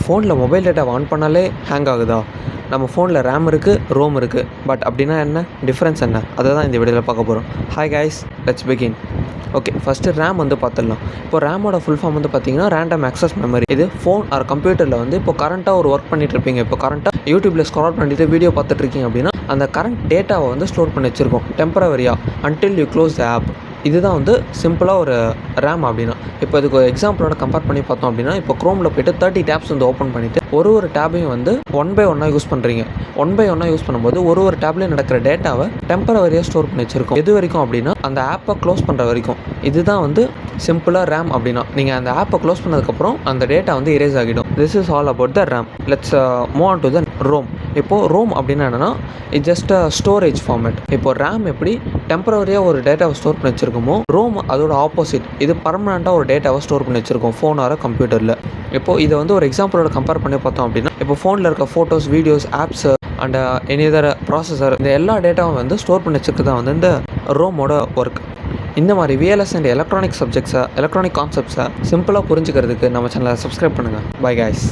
ஃபோனில் mobile data on பண்ணாலே hang ஆகுதா? நம்ம ஃபோனில் ரேம் இருக்குது, ரோம் இருக்குது. பட் அப்படின்னா என்ன டிஃப்ரென்ஸ் என்ன? அதை தான் இந்த வீடியோவில் பார்க்க போகிறோம். Hi guys, let's begin. Okay, first RAM வந்து பார்த்துடலாம். இப்போ ரேமோட ஃபுல் ஃபார்ம் வந்து பார்த்தீங்கன்னா ரேண்டம் ஆக்சஸ் மெமரி. இது ஃபோன் ஆர் கம்ப்யூட்டரில் வந்து இப்போ கரண்ட்டாக ஒரு ஒர்க் பண்ணிட்டு இருப்பீங்க. இப்போ கரண்ட்டாக யூடியூப்பில் ஸ்க்ரால் பண்ணிட்டு வீடியோ பார்த்துட்டு இருக்கீங்க அப்படின்னா அந்த கரண்ட் டேட்டாவை வந்து ஸ்டோர் பண்ணி வச்சுருக்கோம் டெம்பரவரியாக until you close the app. இதுதான் வந்து சிம்பிளாக ஒரு ரேம் அப்படின்னா. இப்போ இதுக்கு ஒரு எக்ஸாம்பிளோட கம்பேர் பண்ணி பார்த்தோம் அப்படின்னா, இப்போ க்ரோமில் போய்ட்டு 30 டேப்ஸ் வந்து ஓப்பன் பண்ணிவிட்டு ஒரு டேபையும் வந்து ஒன் பை ஒன்னாக யூஸ் பண்ணுறீங்க. ஒன் பை ஒன்னாக யூஸ் பண்ணும்போது ஒரு டேப்லேயும் நடக்கிற டேட்டாவை டெம்பரவரியாக ஸ்டோர் பண்ணி வச்சுருக்கோம். எது வரைக்கும் அப்படின்னா அந்த ஆப்பை க்ளோஸ் பண்ணுற வரைக்கும். இதுதான் வந்து சிம்பிளாக ரேம் அப்படின்னா. நீங்கள் அந்த ஆப்பை க்ளோஸ் பண்ணதுக்கப்புறம் அந்த டேட்டா வந்து எரேஸ் ஆகிடும். This is all about the RAM. Let's move on to the ROM. இப்போது ரோம் அப்படின்னா என்னென்னா it's just a storage format. இப்போ ரேம் எப்படி டெம்பரவரியாக ஒரு டேட்டாவை ஸ்டோர் பண்ணி வச்சுருக்கோமோ, ரோம் அதோட ஆப்போசிட். இது பர்மனெண்ட்டாக ஒரு டேட்டாவை ஸ்டோர் பண்ணி வச்சுருக்கோம் ஃபோன் ஆர் கம்ப்யூட்டரில். இப்போது இதை வந்து ஒரு எக்ஸாம்பிளோட கம்பேர் பண்ணி பார்த்தோம் அப்படின்னா, இப்போ ஃபோனில் இருக்க photos, videos, apps and any other processor, இந்த எல்லா டேட்டாவும் வந்து ஸ்டோர் பண்ணி வச்சுருக்கு தான் வந்து இந்த ரோமோட ஒர்க். இந்த மாதிரி விஎல்எஸ் அண்ட் எலக்ட்ரானிக் சப்ஜெக்ட்ஸை, எலக்ட்ரானிக் கான்செப்ட்ஸை சிம்பிளாக புரிஞ்சுக்கிறதுக்கு நம்ம சேனலை சப்ஸ்கிரைப் பண்ணுங்கள். Bye guys.